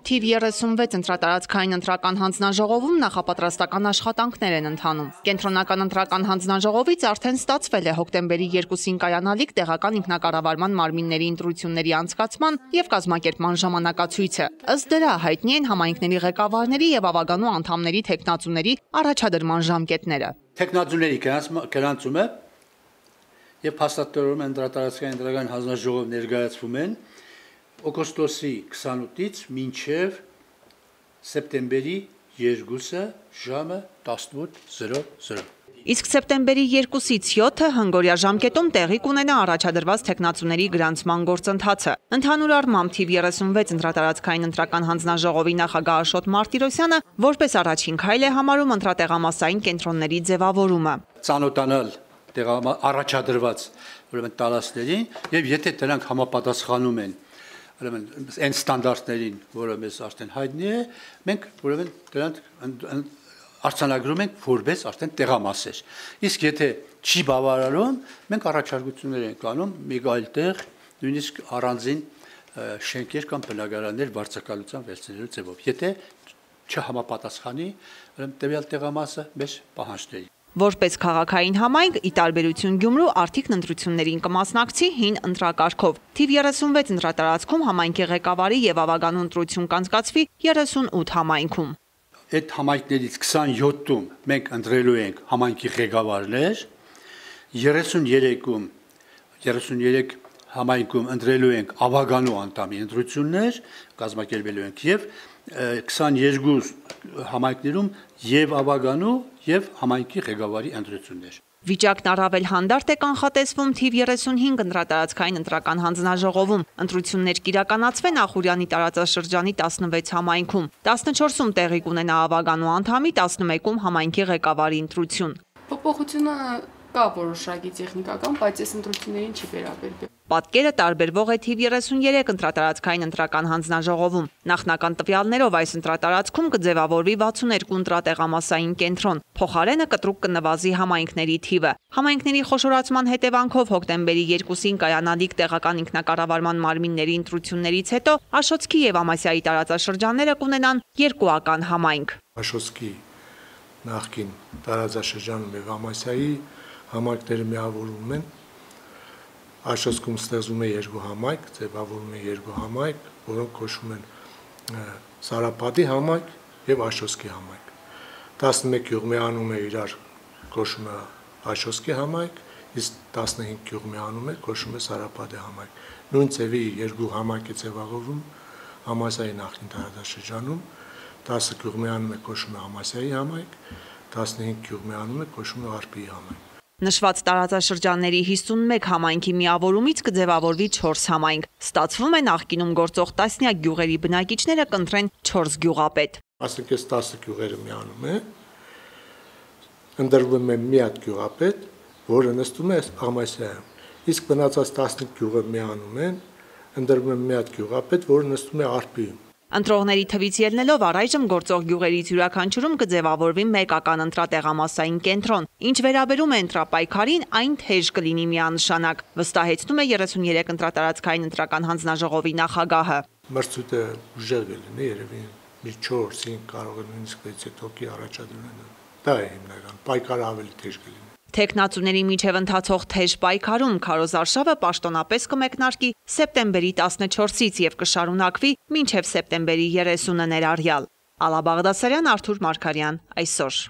Թիվ 36 ընտրատարածքային ընտրական հանձնաժողովում նախապատրաստական աշխատանքներ են ընթանում։ Կենտրոնական ընտրական հանձնաժողովից արդեն ստացվել է հոկտեմբերի 2-ին կայանալիք տեղական ինքնակառավարման մարմինների ընտրությունների անցկացման եւ կազմակերպման ժամանակացույցը։ Ըստ դրա հայտնի են համայնքների ղեկավարների եւ ավագանու անդամների թեկնածուների առաջադրման ժամկետները։ Թեկնածուների գրանցումը եւ փաստաթղթերում ընտրատարածքային ընտրական հանձնաժողով ներկայացվում են օգոստոսի 28-ից մինչև սեպտեմբերի 2-ը ժամը 18:00։ Իսկ սեպտեմբերի 2-ից 7-ը հնգորյա ժամկետում տեղի կունենա առաջադրված թեկնածուների գրանցման գործընթացը։ Ընդհանուր առմամբ թիվ 36 ընտրատարածքային ընտրական հանձնաժողովի նախագահ Աշոտ Մարտիրոսյանը որպես առաջին քայլ է համարում ընտրատեղամասային կենտրոնների ձևավորումը։ Ծանոթանալ առաջադրված տարածքներին եւ եթե դրանք համապատասխանում են այն ստանդարտներին, որը մեզ արդեն հայտնի է, մենք դրանք արձանագրում ենք որպես արդեն տեղամասեր։ Իսկ եթե չի բավարարում, մենք առաջարկություններ ենք անում մի այլ տեղ, նույնիսկ առանձին շենքեր կամ բնակարաններ վարձակալության վերցնելու ձևով, եթե չհամապատասխանի տվյալ տեղամասը մեր պահանջներին։ Որպես քաղաքային համայնք, ի տարբերություն Գյումրու, Արթիկն ընտրություններին կմասնակցի հին ընտրակարգով։ Թիվ 36 ընտրատարածքում համայնքի ղեկավարի եւ ավագանու ընտրություն կանցկացվի 38 համայնքում։ Այդ համայնքներից 27-ում մենք ընտրելու ենք համայնքի ղեկավարներ, 33 համայնքում ընտրելու ենք ավագանու անդամի ընտրություններ, կազմակերպելու ենք եւ 22 համայնքներում եւ ավագանու եւ համայնքի ղեկավարի ընտրություններ։ Վիճակն առավել հանդարտ է կանխատեսվում թիվ 35 ընտրատարածքային ընտրական հանձնաժողովում։ Ընտրություններ կիրականացվեն Ախուրյանի տարածաշրջանի 16 համայնքում, 14-ում տեղի կունենա ավագանու անդամի, 11-ում համայնքի ղեկավարի ընտրություն։ Փոփոխությունը կա որոշակի տեխնիկական, բայց այս ընտրություններին չի վերաբերվում։ Պատկերը տարբերվող է թիվ 33 ընտրատարածքային ընտրական հանձնաժողովում։ Նախնական տվյալներով այս ընտրատարածքում կձևավորվի 62 ընտրատեղամասային կենտրոն։ Փոխարենը կտրուկ կնվազի համայնքների թիվը։ Համայնքների խոշորացման հետևանքով հոկտեմբերի 2-ին կայանալիք տեղական ինքնակառավարման մարմինների ընտրություններից հետո Աշոտսկի եւ Ամասիայի տարածաշրջանները կունենան երկուական համայնք։ Աշոտսկի նախկին տարածաշրջանում եւ Ամասիայի համայնքները միավորվում են։ Աշոտսկում ստեղծվում է երկու համայնք, ձևավորվում է երկու համայնք, որոնք կոչվում են Սարապատի համայնք եւ Աշոտսկի համայնք։ 11 գյուղ միանում է իրար, կոչվում է Աշոտսկի համայնք, իսկ 15 գյուղ միանում է, կոչվում է Սարապատի համայնք։ Նույն ձևի երկու համայնք է ձևավորվում Ամասիայի նախկին տարածաշրջանում, 10 գյուղ միանում է, կոչվում է Ամասիայի համայնք, 15 գյուղ միանում է, կոչվում է Արփիի համայնք։ Նշված տարածաշրջանների 51 համայնքի միավորումից կձևավորվի 4 համայնք։ Ստացվում է նախկինում գործող տասնյակ գյուղերի բնակիչները կընտրեն 4 գյուղապետ։ Ասենք այս 10 գյուղերը միանում է, ընտրվում է մի հատ գյուղապետ, որը նստում է Ամասիայում։ Իսկ մնացած 15 գյուղը միանում են, ընտրվում է մի հատ գյուղապետ, որը նստում է Արփիում։ Ընտրողների թվից ելնելով առայժմ գործող գյուղերից յուրաքանչյուրում կձևավորվի մեկական ընտրատեղամասային կենտրոն։ Ինչ վերաբերում է ընտրապայքարին, այն թեժ կլինի միանշանակ, վստահեցնում է 33 ընտրատարածքային ընտրական հանձնաժողովի նախագահը։ Մրցույթը ուժեղ կլինի, երևի մի 4-5 կարող է նույնիսկ 6 հոգի առաջադրեն։ Դա է հիմնական, պայքարը ավելի թեժ կլինի։ Թեկնածուների միջև ընթացող թեժ պայքարում Քարոզ Արշավը պաշտոնապես կմեկնարկի սեպտեմբերի 14-ից եւ կշարունակվի մինչև սեպտեմբերի 30-ը ներառյալ։ Ալա Բաղդասարյան, Արթուր Մարգարյան, այսօր։